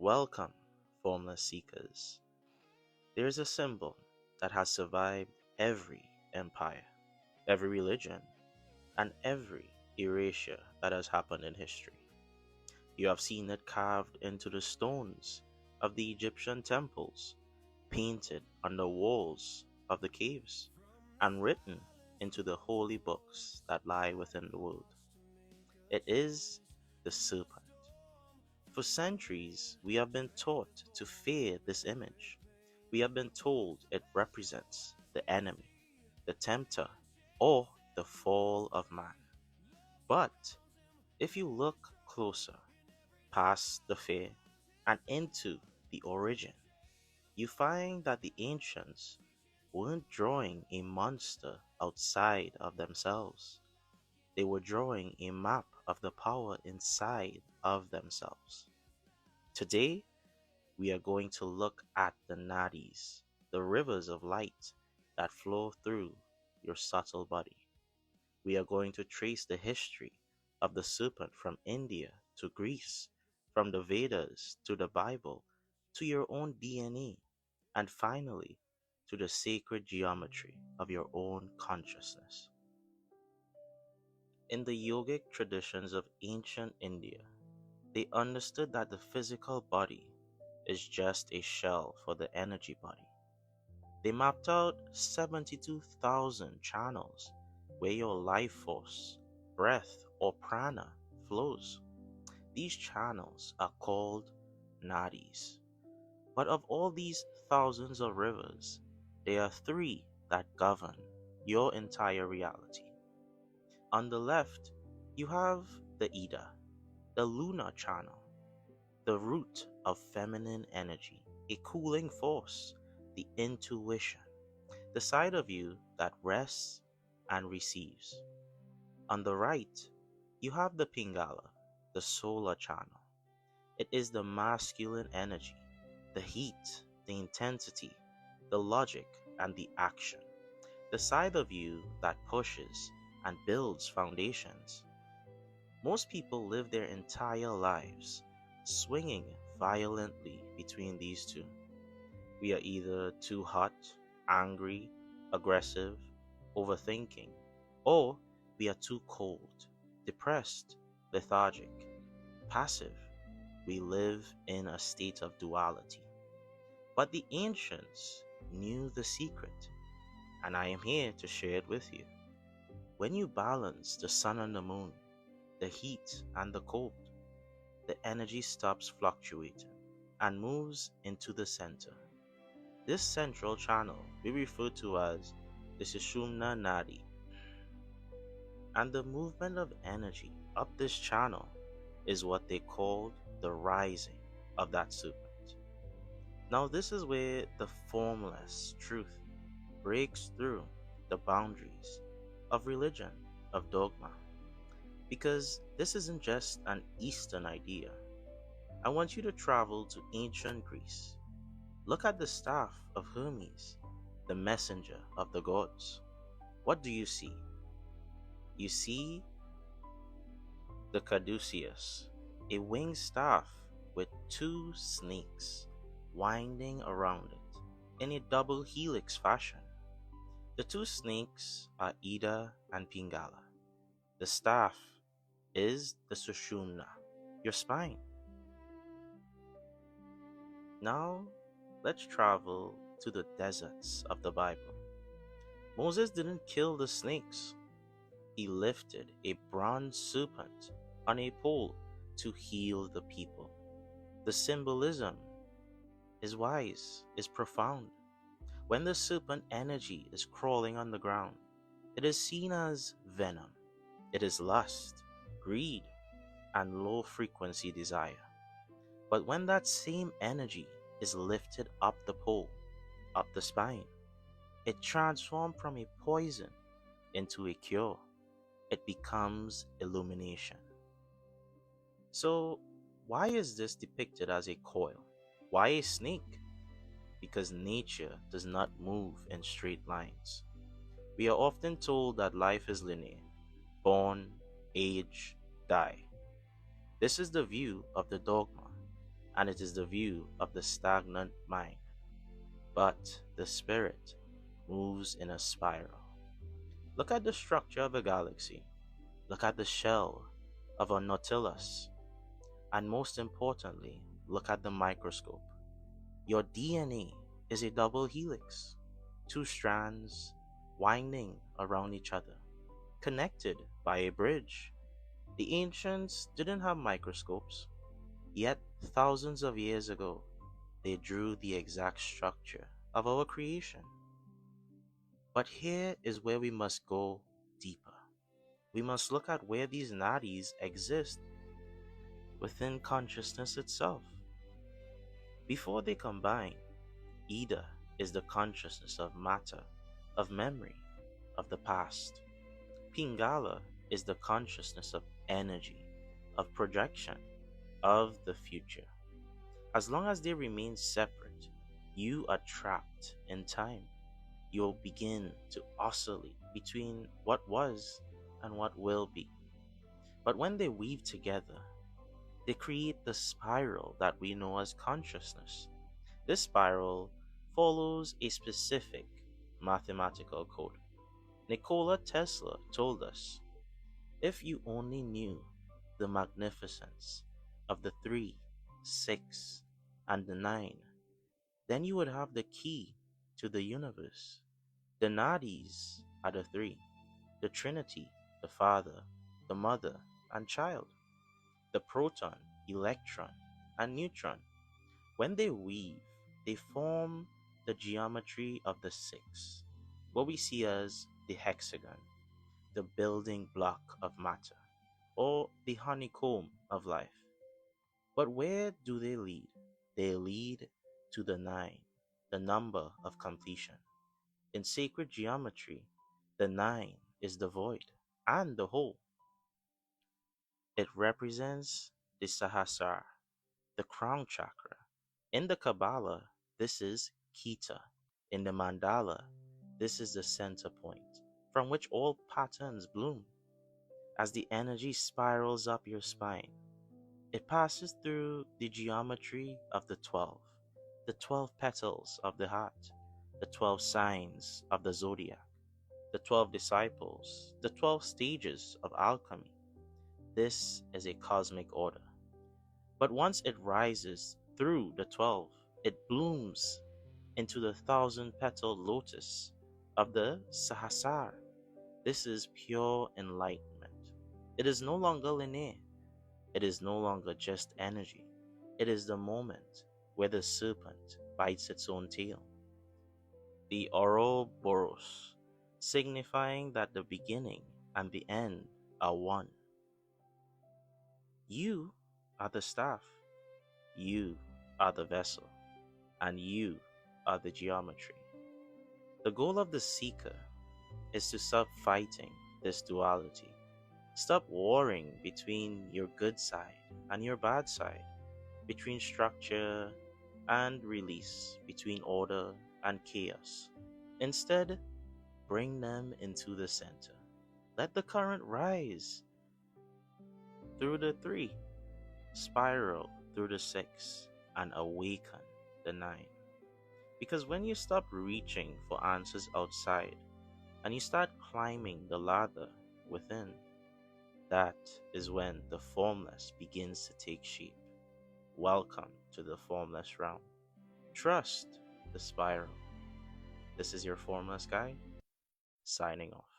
Welcome, Formless Seekers. There's a symbol that has survived every empire, every religion, and every erasure that has happened in history. You have seen it carved into the stones of the Egyptian temples, painted on the walls of the caves, and written into the holy books that lie within the world. It is the serpent. For centuries, we have been taught to fear this image. We have been told it represents the enemy, the tempter, or the fall of man. But if you look closer, past the fear, and into the origin, you find that the ancients weren't drawing a monster outside of themselves. They were drawing a map of the power inside of themselves. Today, we are going to look at the Nadis, the rivers of light that flow through your subtle body. We are going to trace the history of the serpent from India to Greece, from the Vedas to the Bible, to your own DNA, and finally to the sacred geometry of your own consciousness. In the yogic traditions of ancient India, they understood that the physical body is just a shell for the energy body. They mapped out 72,000 channels where your life force, breath, or prana flows. These channels are called nadis. But of all these thousands of rivers, there are three that govern your entire reality. On the left, you have the Ida, the lunar channel, the root of feminine energy, a cooling force, the intuition, the side of you that rests and receives. On the right, you have the Pingala, the solar channel. It is the masculine energy, the heat, the intensity, the logic, and the action, the side of you that pushes and builds foundations. Most people live their entire lives swinging violently between these two. We are either too hot, angry, aggressive, overthinking, or we are too cold, depressed, lethargic, passive. We live in a state of duality. But the ancients knew the secret, and I am here to share it with you. When you balance the sun and the moon, the heat and the cold, the energy stops fluctuating and moves into the center. This central channel we refer to as the Sushumna Nadi, and the movement of energy up this channel is what they called the rising of that serpent. Now, this is where the formless truth breaks through the boundaries of religion, of dogma, because this isn't just an Eastern idea. I want you to travel to ancient Greece. Look at the staff of Hermes, the messenger of the gods. What do you see? You see the Caduceus, a winged staff with two snakes winding around it in a double helix fashion. The two snakes are Ida and Pingala. The staff is the Sushumna, your spine. Now, let's travel to the deserts of the Bible. Moses didn't kill the snakes. He lifted a bronze serpent on a pole to heal the people. The symbolism is wise, is profound. When the serpent energy is crawling on the ground, it is seen as venom. It is lust, greed, and low frequency desire. But when that same energy is lifted up the pole, up the spine, it transforms from a poison into a cure. It becomes illumination. So, why is this depicted as a coil? Why a snake? Because nature does not move in straight lines. We are often told that life is linear: born, age, die. This is the view of the dogma. and it is the view of the stagnant mind. But the spirit moves in a spiral. Look at the structure of a galaxy. Look at the shell of a nautilus. And most importantly, look at the microscope. Your DNA is a double helix, two strands winding around each other, connected by a bridge. The ancients didn't have microscopes, yet thousands of years ago, they drew the exact structure of our creation. But here is where we must go deeper. We must look at where these nadis exist within consciousness itself. Before they combine, Ida is the consciousness of matter, of memory, of the past. Pingala is the consciousness of energy, of projection, of the future. As long as they remain separate, you are trapped in time. You'll begin to oscillate between what was and what will be. But when they weave together, they create the spiral that we know as consciousness. This spiral follows a specific mathematical code. Nikola Tesla told us, if you only knew the magnificence of the 3, 6, and the 9, then you would have the key to the universe. The Nadis are the 3, the Trinity, the Father, the Mother, and Child, the proton, electron, and neutron. When they weave, they form the geometry of the 6, what we see as the hexagon, the building block of matter, or the honeycomb of life. But where do they lead? They lead to the 9, the number of completion. In sacred geometry, the 9 is the void and the whole. It represents the Sahasrara, the crown chakra. In the Kabbalah, this is Kita. In the mandala, this is the center point from which all patterns bloom. As the energy spirals up your spine, it passes through the geometry of the 12 petals of the heart, the 12 signs of the zodiac, the 12 disciples, the 12 stages of alchemy. This is a cosmic order. But once it rises through the 12, it blooms into the 1,000-petaled lotus of the Sahasrara. This is pure enlightenment. It is no longer linear. It is no longer just energy. It is the moment where the serpent bites its own tail. The Ouroboros, signifying that the beginning and the end are one. You are the staff. You are the vessel. And you are the geometry. The goal of the seeker is to stop fighting this duality. Stop warring between your good side and your bad side, between structure and release, between order and chaos. Instead, bring them into the center. Let the current rise through the 3, spiral through the 6, and awaken the 9. Because when you stop reaching for answers outside and you start climbing the ladder within, that is when the formless begins to take shape. Welcome to the formless realm. Trust the spiral. This is your formless guide, signing off.